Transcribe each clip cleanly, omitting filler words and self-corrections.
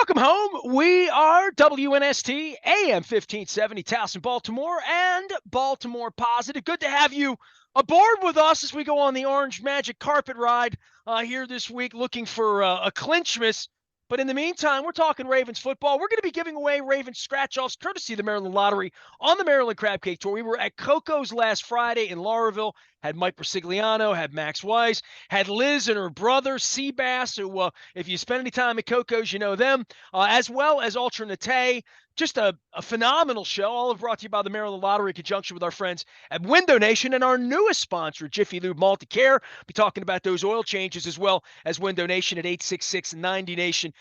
Welcome home. We are WNST AM 1570 Towson, Baltimore, and Baltimore Positive. Good to have you aboard with us as we go on the Orange Magic carpet ride here this week, looking for a clinchmas. But in the meantime, we're talking Ravens football. We're going to be giving away Ravens scratch-offs courtesy of the Maryland Lottery on the Maryland Crab Cake Tour. We were at Coco's last Friday in Lauraville, had Mike Brasigliano, had Max Weiss, had Liz and her brother, Seabass, who, if you spend any time at Coco's, you know them, as well as Ultra Nate. Just a phenomenal show, all brought to you by the Maryland Lottery in conjunction with our friends at Window Nation and our newest sponsor, Jiffy Lube Multi-Care. Be talking about those oil changes as well as Window Nation at 866-90Nation.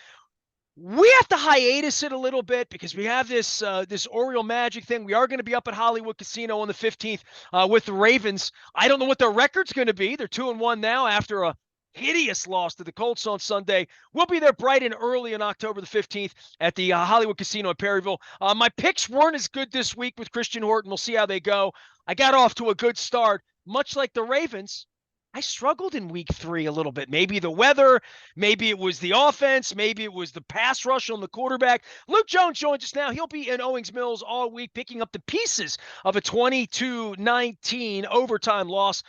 We have to hiatus it a little bit because we have this Oriole Magic thing. We are going to be up at Hollywood Casino on the 15th with the Ravens. I don't know what their record's going to be. They're 2-1 now after a hideous loss to the Colts on Sunday. We'll be there bright and early on October the 15th at the Hollywood Casino in Perryville. My picks weren't as good this week with Christian Horton. We'll see how they go. I got off to a good start, much like the Ravens. I struggled in week 3 a little bit. Maybe the weather, maybe it was the offense, maybe it was the pass rush on the quarterback. Luke Jones joins us now. He'll be in Owings Mills all week, picking up the pieces of a 22-19 overtime loss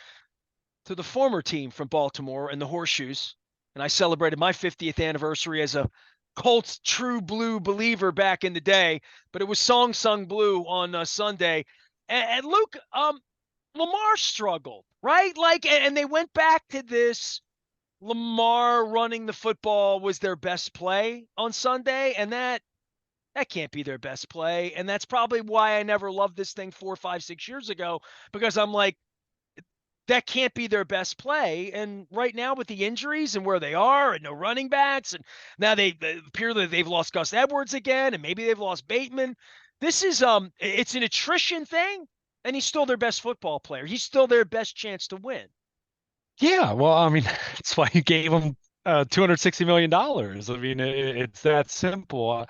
to the former team from Baltimore and the Horseshoes. And I celebrated my 50th anniversary as a Colts true blue believer back in the day, but it was sung blue on Sunday. And Luke, Lamar struggled, right? And they went back to this. Lamar running the football was their best play on Sunday, and that can't be their best play. And that's probably why I never loved this thing 4, 5, 6 years ago, because I'm like, that can't be their best play. And right now with the injuries and where they are and no running backs, and now they appear that they've lost Gus Edwards again, and maybe they've lost Bateman. This is it's an attrition thing, and he's still their best football player. He's still their best chance to win. Yeah, well, I mean, that's why you gave him $260 million. I mean, it's that simple.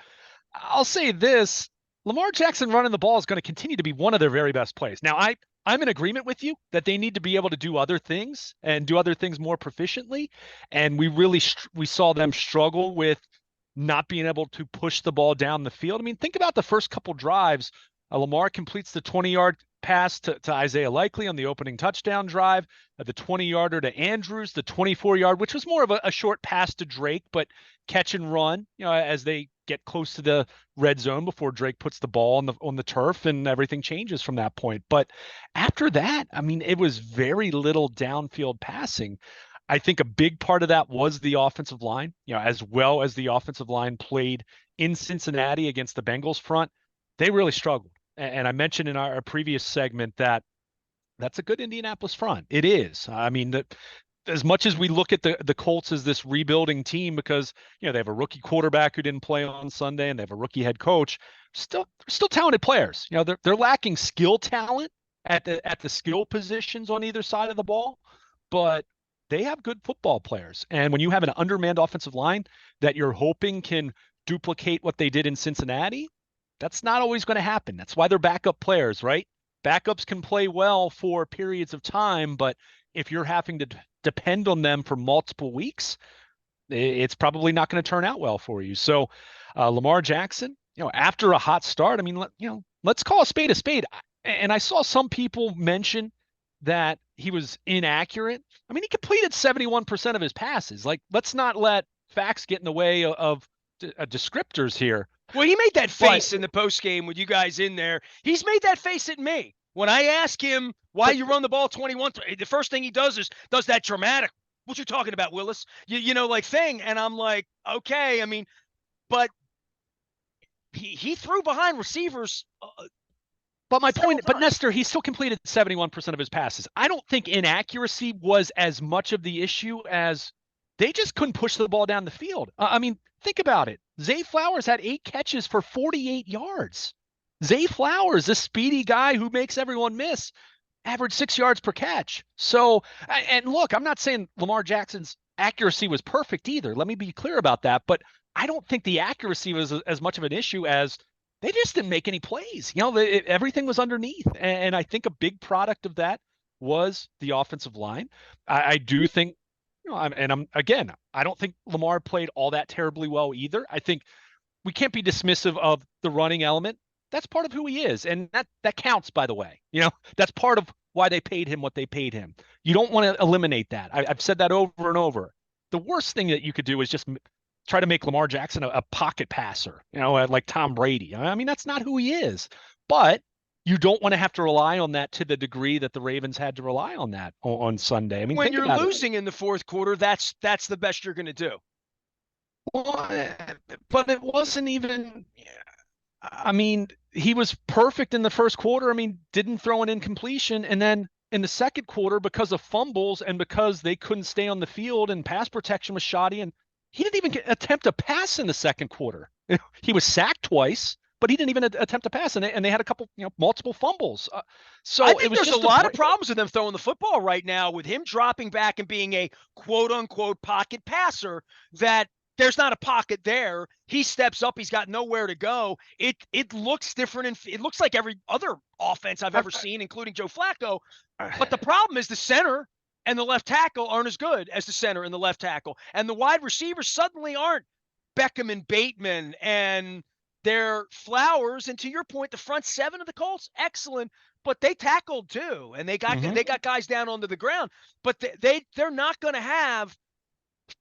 I'll say this, Lamar Jackson running the ball is going to continue to be one of their very best plays. Now, I'm in agreement with you that they need to be able to do other things and do other things more proficiently. And we saw them struggle with not being able to push the ball down the field. I mean, think about the first couple drives. Lamar completes the 20-yard pass to Isaiah Likely on the opening touchdown drive, the 20-yarder to Andrews, the 24-yard, which was more of a short pass to Drake, but catch and run, as they get close to the red zone before Drake puts the ball on the turf, and everything changes from that point. But after that, I mean, it was very little downfield passing. I think a big part of that was the offensive line, as well as the offensive line played in Cincinnati against the Bengals front. They really struggled. And I mentioned in our previous segment that that's a good Indianapolis front. It is. I mean, that as much as we look at the Colts as this rebuilding team because, they have a rookie quarterback who didn't play on Sunday and they have a rookie head coach, still talented players. They're lacking skill talent at the skill positions on either side of the ball, but they have good football players. And when you have an undermanned offensive line that you're hoping can duplicate what they did in Cincinnati, that's not always going to happen. That's why they're backup players, right? Backups can play well for periods of time, but if you're having to depend on them for multiple weeks, it's probably not going to turn out well for you. So Lamar Jackson, after a hot start, I mean, let's call a spade a spade. And I saw some people mention that he was inaccurate. I mean, he completed 71% of his passes. Like, let's not let facts get in the way of descriptors here. Well, he made that face in the postgame with you guys in there. He's made that face at me. When I ask him why you run the ball 21, the first thing he does that dramatic, what you talking about, Willis? Thing. And I'm like, okay, I mean, but he threw behind receivers. But my point, but Nestor, he still completed 71% of his passes. I don't think inaccuracy was as much of the issue as they just couldn't push the ball down the field. I mean, think about it. Zay Flowers had 8 catches for 48 yards. Zay Flowers, this speedy guy who makes everyone miss, averaged 6 yards per catch. So, and look, I'm not saying Lamar Jackson's accuracy was perfect either. Let me be clear about that. But I don't think the accuracy was as much of an issue as they just didn't make any plays. Everything was underneath. And I think a big product of that was the offensive line. I do think, I don't think Lamar played all that terribly well either. I think we can't be dismissive of the running element. That's part of who he is, and that counts, by the way. That's part of why they paid him what they paid him. You don't want to eliminate that. I've said that over and over. The worst thing that you could do is just try to make Lamar Jackson a pocket passer, like Tom Brady. I mean, that's not who he is. But you don't want to have to rely on that to the degree that the Ravens had to rely on that on Sunday. I mean, When think you're about losing in the fourth quarter, that's the best you're going to do. Well, but it wasn't even. I mean, he was perfect in the first quarter. I mean, didn't throw an incompletion, and then in the second quarter, because of fumbles and because they couldn't stay on the field and pass protection was shoddy, and he didn't even attempt a pass in the second quarter. He was sacked twice, but he didn't even attempt a pass, and they had a couple, multiple fumbles. So I it think was there's a just lot of problems with them throwing the football right now, with him dropping back and being a quote unquote pocket passer, that there's not a pocket there. He steps up, he's got nowhere to go. It looks different, and it looks like every other offense I've ever seen, including Joe Flacco. But the problem is the center and the left tackle aren't as good as the center and the left tackle. And the wide receivers suddenly aren't Beckham and Bateman and their Flowers. And to your point, the front seven of the Colts, excellent, but they tackled too. And they got guys down onto the ground. But they're not going to have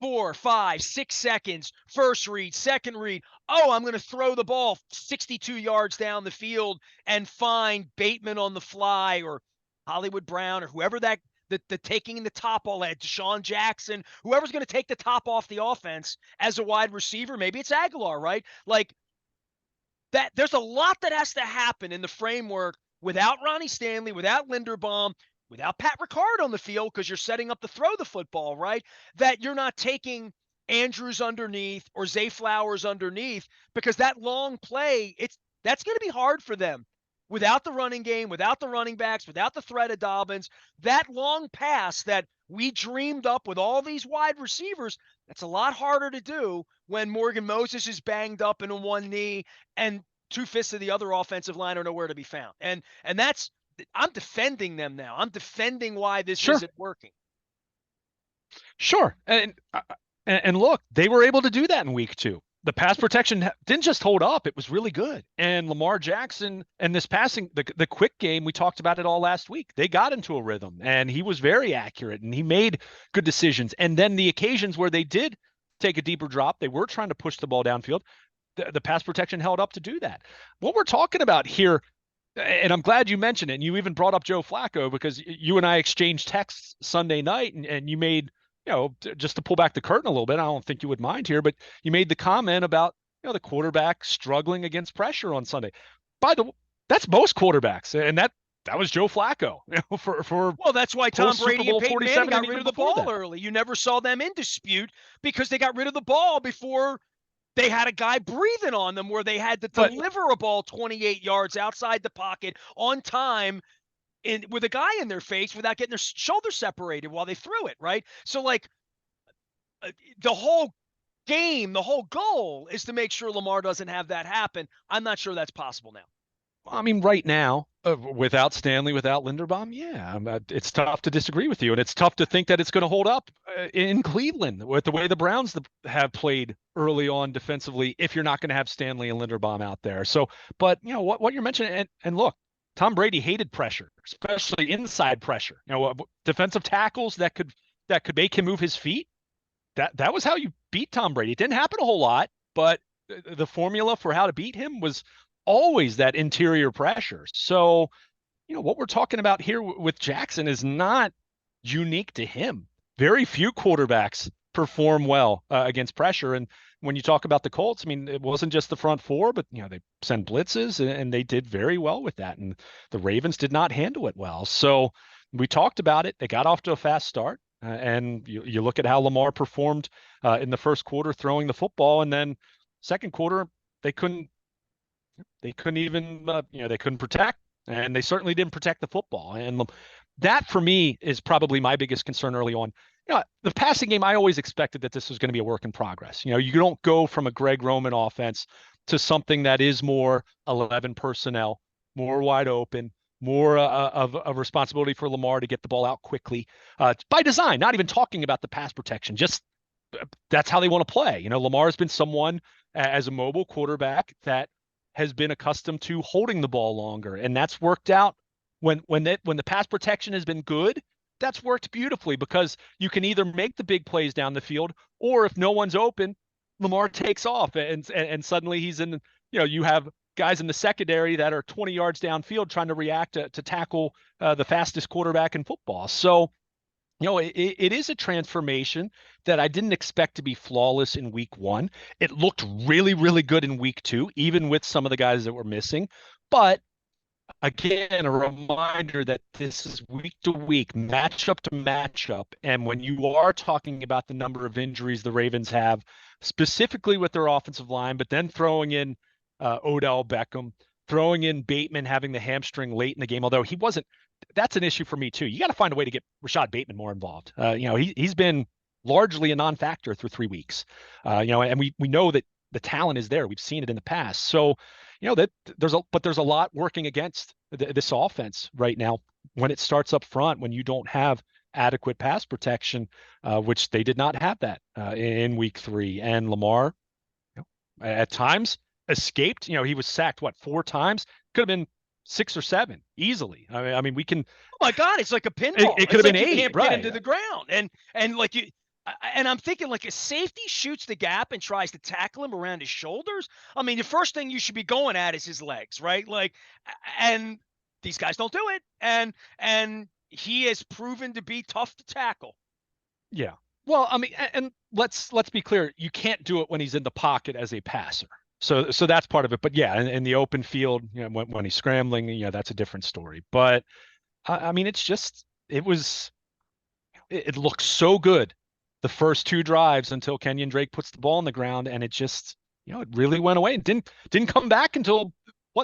4, 5, 6 seconds, first read, second read. Oh, I'm going to throw the ball 62 yards down the field and find Bateman on the fly, or Hollywood Brown, or whoever the taking the top all at Deshaun Jackson, whoever's going to take the top off the offense as a wide receiver. Maybe it's Aguilar, right? Like that. There's a lot that has to happen in the framework without Ronnie Stanley, without Linderbaum, without Pat Ricard on the field, because you're setting up to throw the football, right? That you're not taking Andrews underneath or Zay Flowers underneath, because that long play, that's going to be hard for them. Without the running game, without the running backs, without the threat of Dobbins, that long pass that we dreamed up with all these wide receivers, that's a lot harder to do when Morgan Moses is banged up in one knee and 2/5 of the other offensive line are nowhere to be found. And that's, I'm defending them now. I'm defending why this isn't working. Sure. And look, they were able to do that in week 2. The pass protection didn't just hold up, it was really good. And Lamar Jackson and this passing, the quick game, we talked about it all last week. They got into a rhythm, and he was very accurate, and he made good decisions. And then the occasions where they did take a deeper drop, they were trying to push the ball downfield. The pass protection held up to do that. What we're talking about here, and I'm glad you mentioned it, and you even brought up Joe Flacco, because you and I exchanged texts Sunday night, and you made, just to pull back the curtain a little bit, I don't think you would mind here, but you made the comment about, the quarterback struggling against pressure on Sunday. By the way, that's most quarterbacks, and that was Joe Flacco. Well, that's why Tom Brady and Peyton Manning got rid of the ball that. early. You never saw them in dispute because they got rid of the ball before they had a guy breathing on them, where they had to deliver a ball 28 yards outside the pocket on time with a guy in their face without getting their shoulders separated while they threw it, right? So, like, the whole game, the whole goal is to make sure Lamar doesn't have that happen. I'm not sure that's possible now. I mean, right now, without Stanley, without Linderbaum, yeah, it's tough to disagree with you. And it's tough to think that it's going to hold up in Cleveland with the way the Browns have played early on defensively, if you're not going to have Stanley and Linderbaum out there. So, but, what you're mentioning, and look, Tom Brady hated pressure, especially inside pressure. Defensive tackles that could make him move his feet. That was how you beat Tom Brady. It didn't happen a whole lot, but the formula for how to beat him was always that interior pressure. So, what we're talking about here with Jackson is not unique to him. Very few quarterbacks perform well against pressure. And when you talk about the Colts, I mean, it wasn't just the front four, but, they sent blitzes, and they did very well with that. And the Ravens did not handle it well. So we talked about it. They got off to a fast start. And you look at how Lamar performed in the first quarter throwing the football, and then second quarter they couldn't even they couldn't protect, and they certainly didn't protect the football. And that, for me, is probably my biggest concern early on. The passing game, I always expected that this was going to be a work in progress. You don't go from a Greg Roman offense to something that is more 11 personnel, more wide open, more of a responsibility for Lamar to get the ball out quickly by design, not even talking about the pass protection, just that's how they want to play. Lamar has been someone as a mobile quarterback that has been accustomed to holding the ball longer, and that's worked out when the pass protection has been good. That's worked beautifully because you can either make the big plays down the field, or if no one's open, Lamar takes off, and suddenly he's in. You have guys in the secondary that are 20 yards downfield trying to react to tackle the fastest quarterback in football. So it is a transformation that I didn't expect to be flawless in week one. It looked really, really good in week two, even with some of the guys that were missing. But again, a reminder that this is week to week, matchup to matchup. And when you are talking about the number of injuries the Ravens have, specifically with their offensive line, but then throwing in Odell Beckham, throwing in Bateman having the hamstring late in the game, although he wasn't, that's an issue for me too. You got to find a way to get Rashad Bateman more involved. He's been largely a non-factor through 3 weeks. And we know that the talent is there. We've seen it in the past. So, that there's a lot working against this offense right now when it starts up front, when you don't have adequate pass protection, which they did not have that in week three. And Lamar, at times escaped. He was sacked 4 times. Could have been 6 or 7 easily. I mean, we can. Oh my God, it's like a pinball. It could have been 8, you can't right? Get into the ground, and like you. And I'm thinking, like, a safety shoots the gap and tries to tackle him around his shoulders. I mean, the first thing you should be going at is his legs, right? Like, and these guys don't do it, and he has proven to be tough to tackle. Yeah. Well, I mean, and let's be clear, you can't do it when he's in the pocket as a passer. So that's part of it. But yeah, in the open field, when he's scrambling, that's a different story. But I mean, it looks so good the first 2 drives until Kenyon Drake puts the ball on the ground, and it just, it really went away and didn't come back until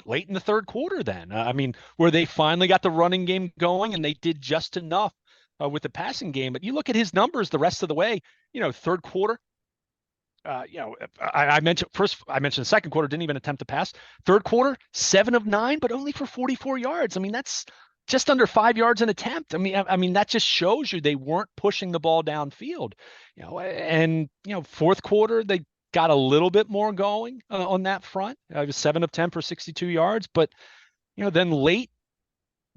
late in the third quarter then. I mean, where they finally got the running game going and they did just enough with the passing game. But you look at his numbers the rest of the way, third quarter, I mentioned the second quarter, didn't even attempt to pass. Third quarter, 7 of 9, but only for 44 yards. I mean, that's just under 5 yards an attempt. I mean, that just shows you they weren't pushing the ball downfield. And fourth quarter they got a little bit more going on that front. It was 7 of 10 for 62 yards, but then late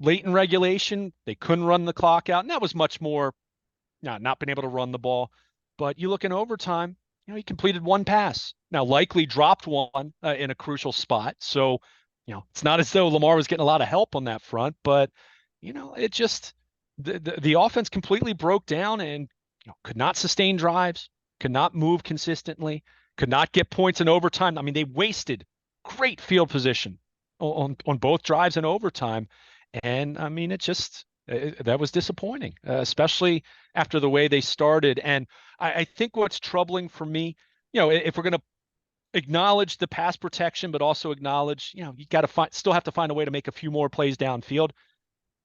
in regulation they couldn't run the clock out, and that was much more not being able to run the ball. But you look in overtime, he completed 1 pass. Now, likely dropped one in a crucial spot. So, it's not as though Lamar was getting a lot of help on that front, but, it just, the offense completely broke down and, could not sustain drives, could not move consistently, could not get points in overtime. I mean, they wasted great field position on both drives in overtime. And I mean, that was disappointing, especially after the way they started. And I think what's troubling for me, if we're going to acknowledge the pass protection, but also acknowledge, you got to still have to find a way to make a few more plays downfield.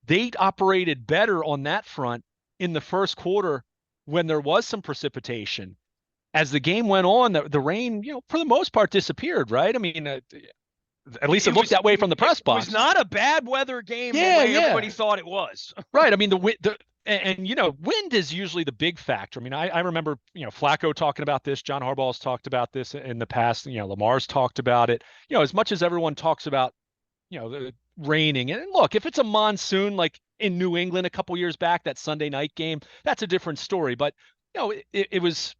They operated better on that front in the first quarter when there was some precipitation. As the game went on, the rain, for the most part disappeared, right? I mean, at least it looked that way from the press box. It was not a bad weather game the way everybody thought it was. Right. I mean, wind is usually the big factor. I mean, I remember, Flacco talking about this. John Harbaugh's talked about this in the past. Lamar's talked about it. As much as everyone talks about, the raining. And look, if it's a monsoon like in New England a couple years back, that Sunday night game, that's a different story. But, it was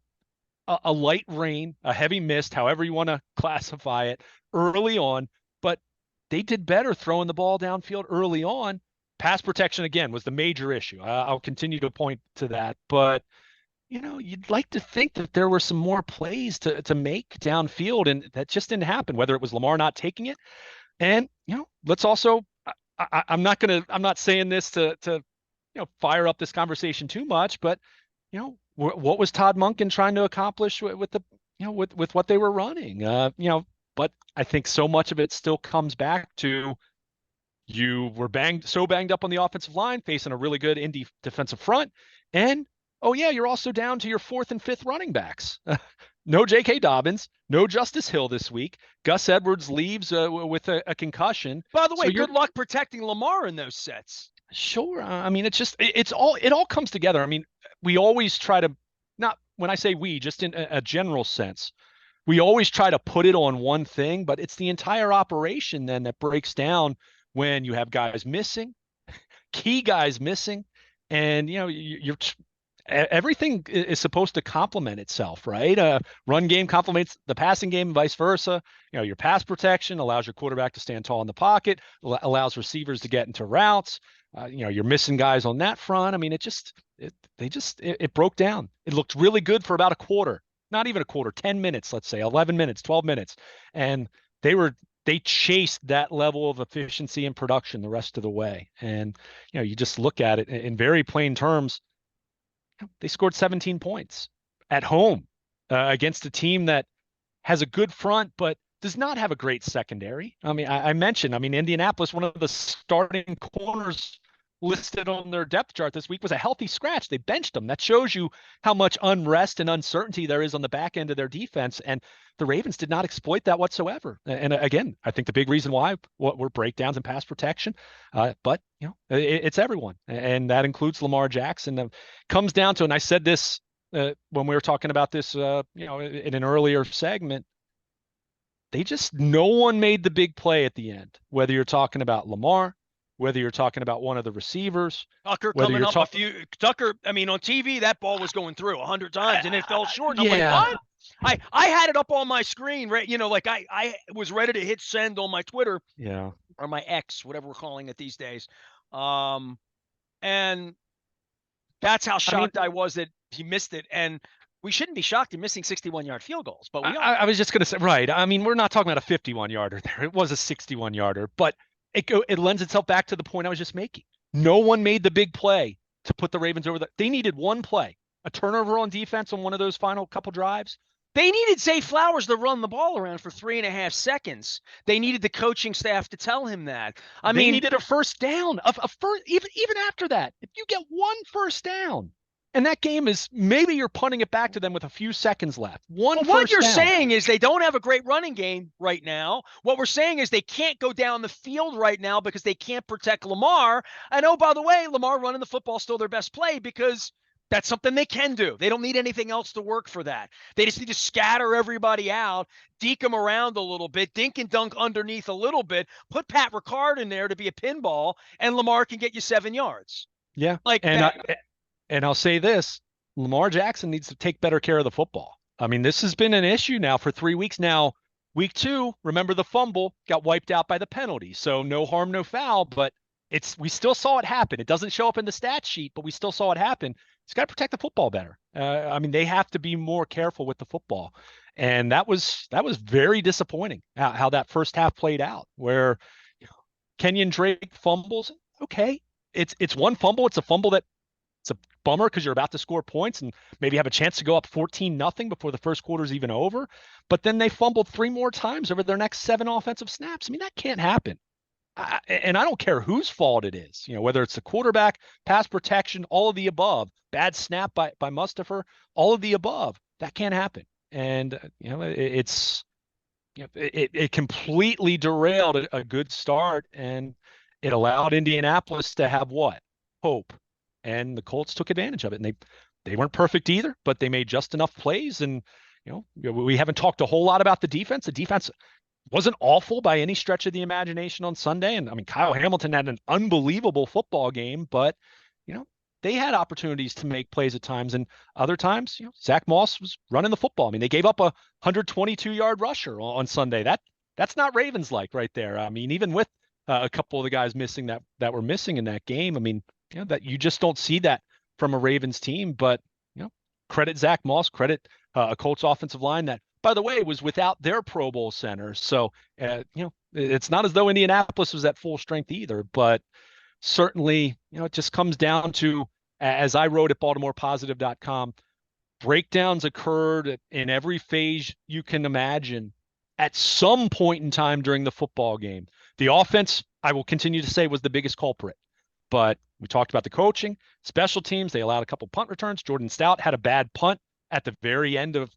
a light rain, a heavy mist, however you want to classify it, early on. But they did better throwing the ball downfield early on. Pass protection, again, was the major issue. I'll continue to point to that. But, you'd like to think that there were some more plays to make downfield, and that just didn't happen, whether it was Lamar not taking it. And, let's also, I'm not saying this to fire up this conversation too much, but, what was Todd Monken trying to accomplish with the, with what they were running? But I think so much of it still comes back to, you were banged up on the offensive line, facing a really good Indy defensive front. And, oh yeah, you're also down to your 4th and 5th running backs. No J.K. Dobbins, no Justice Hill this week. Gus Edwards leaves with a concussion. By the way, good luck protecting Lamar in those sets. Sure. I mean, it all comes together. I mean, we always try to when I say we, just in a general sense, we always try to put it on one thing, but it's the entire operation then that breaks down when you have guys missing, key guys missing, and you're everything is supposed to complement itself, right? Run game complements the passing game and vice versa. Your pass protection allows your quarterback to stand tall in the pocket, allows receivers to get into routes. You're missing guys on that front. I mean, it broke down. It looked really good for about a quarter, not even a quarter, 10 minutes, let's say 11 minutes, 12 minutes. And they chased that level of efficiency and production the rest of the way. And, you just look at it in very plain terms. They scored 17 points at home against a team that has a good front, but does not have a great secondary. I mean, I mentioned, Indianapolis, one of the starting corners listed on their depth chart this week was a healthy scratch. They benched him. That shows you how much unrest and uncertainty there is on the back end of their defense. And the Ravens did not exploit that whatsoever. And again, I think the big reason why were breakdowns in pass protection. But it's everyone, and that includes Lamar Jackson. Comes down to, and I said this when we were talking about this, in an earlier segment. No one made the big play at the end. Whether you're talking about Lamar, whether you're talking about one of the receivers, Tucker coming up Tucker, on TV, that ball was going through 100 times and it fell short. And I'm like, what? I had it up on my screen, right? I was ready to hit send on my Twitter. Yeah. Or my X, whatever we're calling it these days. And that's how shocked I was that he missed it. And we shouldn't be shocked in missing 61-yard field goals, but we are. I was just going to say, right. We're not talking about a 51-yarder there. It was a 61-yarder, but it lends itself back to the point I was just making. No one made the big play to put the Ravens over. They needed one play, a turnover on defense on one of those final couple drives. They needed Zay Flowers to run the ball around for 3.5 seconds. They needed the coaching staff to tell him that. They needed a first down. Even after that, if you get one first down, and that game is, maybe you're punting it back to them with a few seconds left. What you're saying is they don't have a great running game right now. What we're saying is they can't go down the field right now because they can't protect Lamar. And oh, by the way, Lamar running the football is still their best play because that's something they can do. They don't need anything else to work for that. They just need to scatter everybody out, deke them around a little bit, dink and dunk underneath a little bit, put Pat Ricard in there to be a pinball, and Lamar can get you 7 yards. Yeah. And I'll say this, Lamar Jackson needs to take better care of the football. This has been an issue now for 3 weeks now. Week 2, remember the fumble, got wiped out by the penalty. So no harm, no foul, but we still saw it happen. It doesn't show up in the stat sheet, but we still saw it happen. He's got to protect the football better. They have to be more careful with the football. And that was very disappointing how that first half played out, where Kenyon Drake fumbles. Okay. It's one fumble. It's a fumble that it's a bummer because you're about to score points and maybe have a chance to go up 14-0 before the first quarter's even over. But then they fumbled 3 more times over their next 7 offensive snaps. That can't happen. And I don't care whose fault it is, whether it's the quarterback, pass protection, all of the above, bad snap by Mustipher, all of the above. That can't happen. And, it completely derailed a good start, and it allowed Indianapolis to have what? Hope. And the Colts took advantage of it. And they weren't perfect either, but they made just enough plays. And, we haven't talked a whole lot about the defense. The defense wasn't awful by any stretch of the imagination on Sunday. And Kyle Hamilton had an unbelievable football game, but, they had opportunities to make plays at times, and other times, Zach Moss was running the football. They gave up a 122-yard rusher on Sunday. That's not Ravens like right there. Even with a couple of the guys missing that were missing in that game, that you just don't see that from a Ravens team. But, credit Zach Moss, credit a Colts offensive line that, by the way, was without their Pro Bowl center. So, it's not as though Indianapolis was at full strength either, but certainly, it just comes down to, as I wrote at BaltimorePositive.com, breakdowns occurred in every phase you can imagine at some point in time during the football game. The offense, I will continue to say, was the biggest culprit. But we talked about the coaching, special teams. They allowed a couple punt returns. Jordan Stout had a bad punt at the very end of,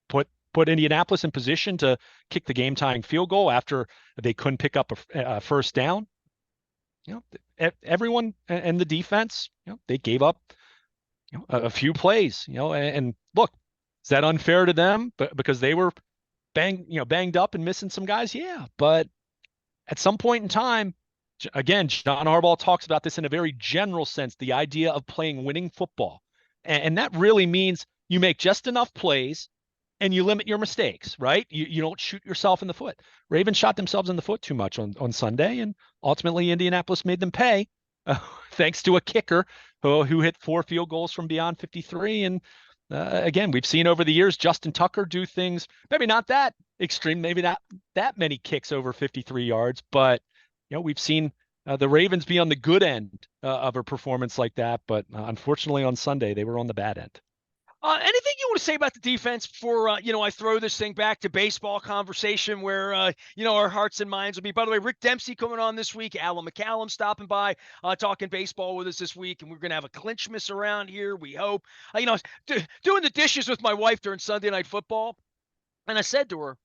put Indianapolis in position to kick the game-tying field goal after they couldn't pick up a first down. Everyone and the defense, they gave up a few plays, and look, is that unfair to them? But because they were banged up and missing some guys? Yeah. But at some point in time, again, John Harbaugh talks about this in a very general sense, the idea of playing winning football. And that really means you make just enough plays and you limit your mistakes, right? You don't shoot yourself in the foot. Ravens shot themselves in the foot too much on Sunday, and ultimately Indianapolis made them pay, thanks to a kicker who hit 4 field goals from beyond 53. And again, we've seen over the years Justin Tucker do things, maybe not that extreme, maybe not that many kicks over 53 yards, but we've seen the Ravens be on the good end of a performance like that. But unfortunately, on Sunday, they were on the bad end. Anything you want to say about the defense before, I throw this thing back to baseball conversation where, our hearts and minds will be. By the way, Rick Dempsey coming on this week, Alan McCallum stopping by, talking baseball with us this week, and we're going to have a clinch miss around here, we hope. Doing the dishes with my wife during Sunday Night Football, and I said to her,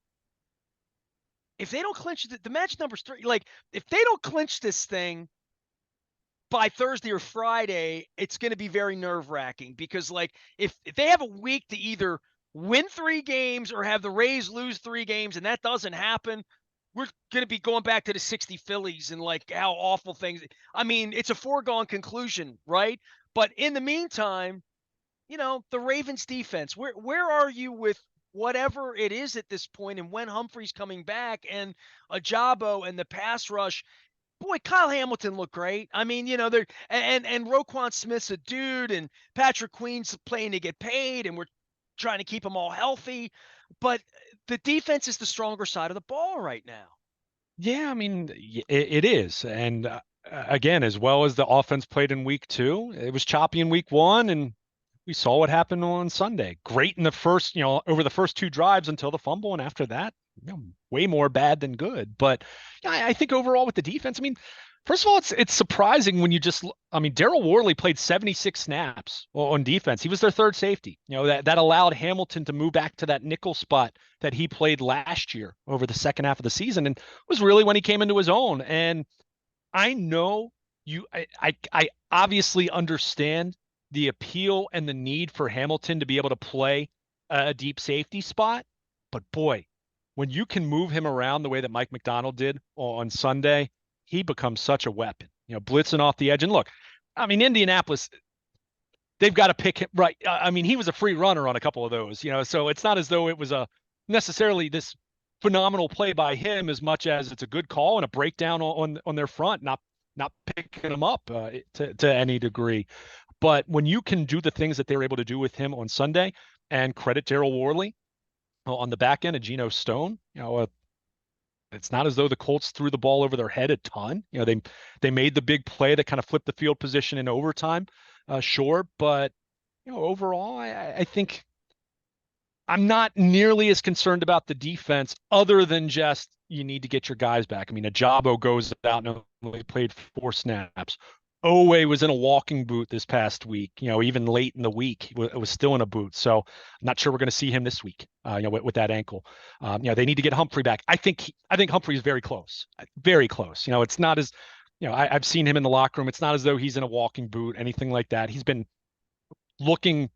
if they don't clinch the match number's 3, like, if they don't clinch this thing by Thursday or Friday, it's going to be very nerve-wracking because, like, if they have a week to either win 3 games or have the Rays lose 3 games, and that doesn't happen, we're going to be going back to the 60 Phillies and, like, how awful things. I mean, it's a foregone conclusion, right? But in the meantime, the Ravens defense, where are you with whatever it is at this point, and when Humphrey's coming back and Ajabo and the pass rush? Boy, Kyle Hamilton looked great. I mean, they're and Roquan Smith's a dude, and Patrick Queen's playing to get paid, and we're trying to keep them all healthy. But the defense is the stronger side of the ball right now. Yeah, I mean, it is. And again, as well as the offense played in week 2, it was choppy in week 1, and we saw what happened on Sunday. Great in the first, over the first 2 drives until the fumble, and after that, way more bad than good. But I think overall with the defense, I mean, first of all, it's surprising when I mean, Daryl Worley played 76 snaps on defense. He was their third safety. That allowed Hamilton to move back to that nickel spot that he played last year over the second half of the season, and was really when he came into his own. And I know I obviously understand the appeal and the need for Hamilton to be able to play a deep safety spot, but boy, when you can move him around the way that Mike McDonald did on Sunday, he becomes such a weapon, blitzing off the edge. And look, I mean, Indianapolis, they've got to pick him right. I mean, he was a free runner on a couple of those, so it's not as though it was a necessarily this phenomenal play by him as much as it's a good call and a breakdown on their front, not picking him up to any degree. But when you can do the things that they were able to do with him on Sunday, and credit Daryl Worley on the back end of Geno Stone, it's not as though the Colts threw the ball over their head a ton. They made the big play that kind of flipped the field position in overtime, sure, but overall, I think I'm not nearly as concerned about the defense, other than just you need to get your guys back. I mean, Ajabo goes out and only played 4 snaps. Owe was in a walking boot this past week. Even late in the week, it was still in a boot. So I'm not sure we're going to see him this week. With that ankle. They need to get Humphrey back. I think Humphrey is very close. Very close. It's not as, I've seen him in the locker room. It's not as though he's in a walking boot, anything like that. He's been looking as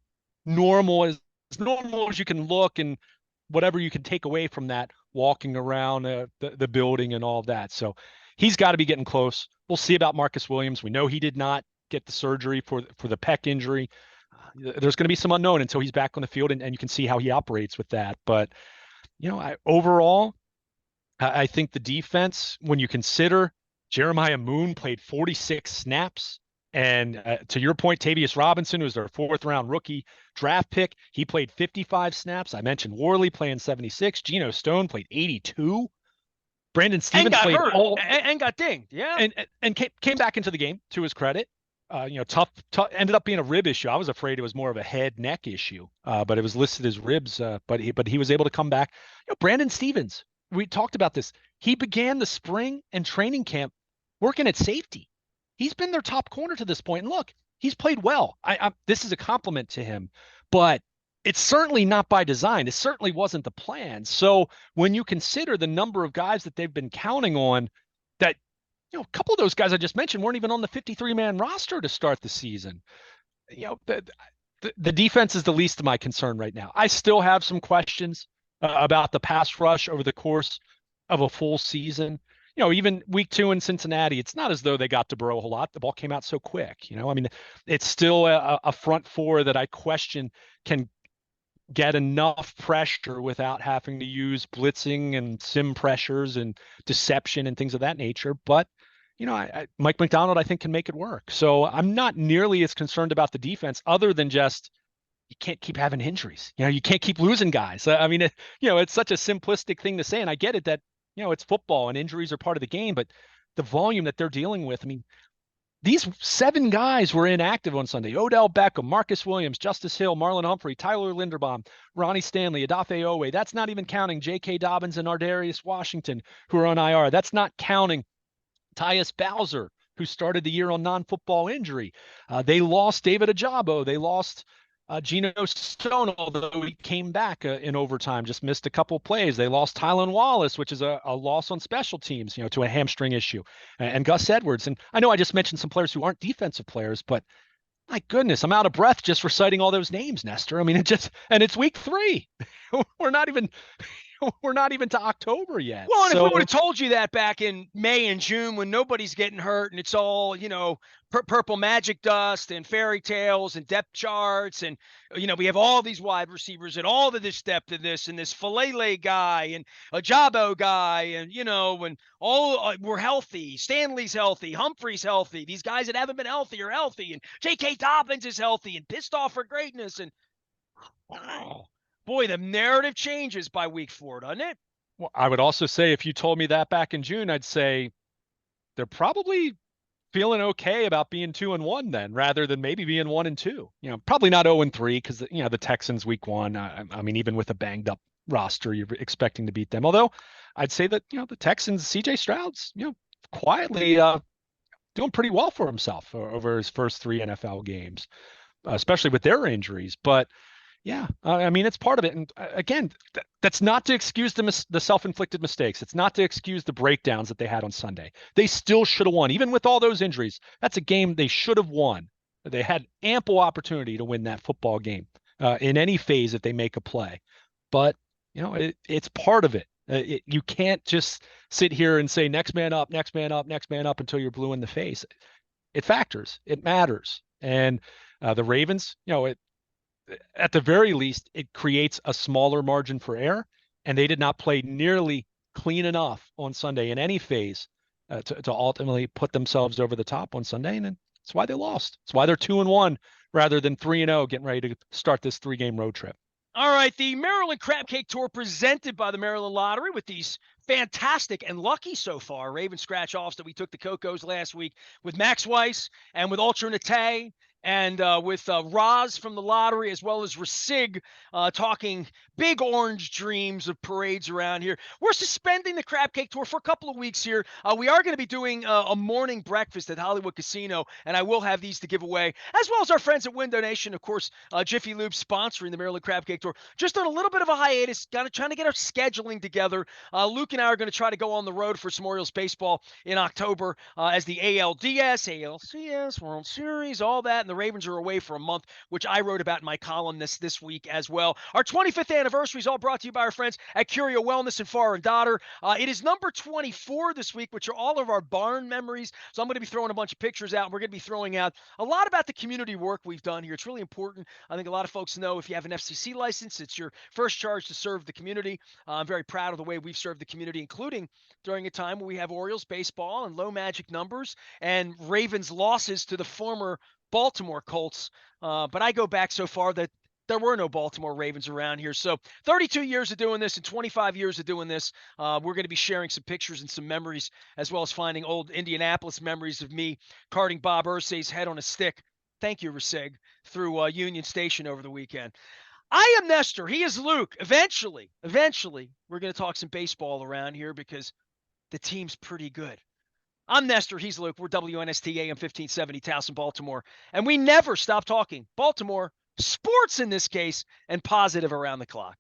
normal as you can look, and whatever you can take away from that, walking around the building and all of that. So he's got to be getting close. We'll see about Marcus Williams. We know he did not get the surgery for the pec injury. There's going to be some unknown until he's back on the field, and you can see how he operates with that. But, overall, I think the defense, when you consider Jeremiah Moon played 46 snaps, and to your point, Tavius Robinson, who's their 4th-round rookie draft pick, he played 55 snaps. I mentioned Worley playing 76. Geno Stone played 82. Brandon Stevens played hurt and got dinged, yeah, and came back into the game, to his credit. Tough, ended up being a rib issue. I was afraid it was more of a head neck issue, but it was listed as ribs. But he was able to come back. Brandon Stevens, we talked about this. He began the spring and training camp working at safety. He's been their top corner to this point, and look, he's played well. This is a compliment to him, but it's certainly not by design. It certainly wasn't the plan. So when you consider the number of guys that they've been counting on, that a couple of those guys I just mentioned weren't even on the 53-man roster to start the season. the defense is the least of my concern right now. I still have some questions about the pass rush over the course of a full season. Even week 2 in Cincinnati, it's not as though they got to Burrow a whole lot. The ball came out so quick. I mean, it's still a front four that I question can get enough pressure without having to use blitzing and sim pressures and deception and things of that nature. But Mike McDonald, I think, can make it work. So I'm not nearly as concerned about the defense, other than just you can't keep having injuries. You can't keep losing guys. I mean, it's such a simplistic thing to say, and I get it that it's football and injuries are part of the game, but the volume that they're dealing with. I mean, these 7 guys were inactive on Sunday: Odell Beckham, Marcus Williams, Justice Hill, Marlon Humphrey, Tyler Linderbaum, Ronnie Stanley, Odafe Owe. That's not even counting J.K. Dobbins and Ardarius Washington, who are on IR. That's not counting Tyus Bowser, who started the year on non-football injury. They lost David Ajabo. They lost Geno Stone, although he came back in overtime, just missed a couple plays. They lost Tylan Wallace, which is a loss on special teams, to a hamstring issue, and Gus Edwards. And I know I just mentioned some players who aren't defensive players, but my goodness, I'm out of breath just reciting all those names, Nestor. I mean, it's week 3. We're not even to October yet. Well, and if we would have told you that back in May and June when nobody's getting hurt and it's all, purple magic dust and fairy tales and depth charts and, we have all these wide receivers and all of this depth of this and this Falele guy and a Jabo guy and, when all we're healthy, Stanley's healthy, Humphrey's healthy, these guys that haven't been healthy are healthy, and J.K. Dobbins is healthy and pissed off for greatness. And wow. Boy, the narrative changes by week 4, doesn't it? Well, I would also say if you told me that back in June, I'd say they're probably feeling okay about being 2-1 then, rather than maybe being 1-2. Probably not 0-3 because the Texans week 1. I mean, even with a banged up roster, you're expecting to beat them. Although I'd say that the Texans, C.J. Stroud's quietly doing pretty well for himself over his first 3 NFL games, especially with their injuries. But yeah, I mean, it's part of it. And again, that's not to excuse the self-inflicted mistakes. It's not to excuse the breakdowns that they had on Sunday. They still should have won, even with all those injuries. That's a game they should have won. They had ample opportunity to win that football game in any phase if they make a play. But, it's part of it. You can't just sit here and say next man up, next man up, next man up until you're blue in the face. It factors. It matters. And the Ravens, at the very least, it creates a smaller margin for error, and they did not play nearly clean enough on Sunday in any phase to ultimately put themselves over the top on Sunday, and that's why they lost. It's why they're 2-1 rather than 3-0, getting ready to start this 3-game road trip. All right, the Maryland Crab Cake Tour presented by the Maryland Lottery with these fantastic and lucky so far Raven scratch-offs that we took the Cocos last week with Max Weiss and with Ultra Nate and with Roz from the lottery, as well as Rasig talking big orange dreams of parades around here. We're suspending the Crab Cake Tour for a couple of weeks here. We are going to be doing a morning breakfast at Hollywood Casino, and I will have these to give away, as well as our friends at Window Nation, of course, Jiffy Lube sponsoring the Maryland Crab Cake Tour. Just on a little bit of a hiatus, kind of trying to get our scheduling together. Luke and I are going to try to go on the road for some Orioles baseball in October as the ALDS, ALCS, World Series, all that, and the Ravens are away for a month, which I wrote about in my column this week as well. Our 25th anniversary is all brought to you by our friends at Curio Wellness and Far and Daughter. It is number 24 this week, which are all of our barn memories. So I'm going to be throwing a bunch of pictures out. We're going to be throwing out a lot about the community work we've done here. It's really important. I think a lot of folks know if you have an FCC license, it's your first charge to serve the community. I'm very proud of the way we've served the community, including during a time where we have Orioles baseball and low magic numbers and Ravens losses to the former Baltimore Colts. But I go back so far that there were no Baltimore Ravens around here. So 32 years of doing this and 25 years of doing this, we're going to be sharing some pictures and some memories, as well as finding old Indianapolis memories of me carting Bob Irsay's head on a stick. Thank you, Rasig, through Union Station over the weekend. I am Nestor. He is Luke. Eventually, we're going to talk some baseball around here because the team's pretty good. I'm Nestor. He's Luke. We're WNST AM 1570, Towson, Baltimore. And we never stop talking Baltimore sports in this case, and positive around the clock.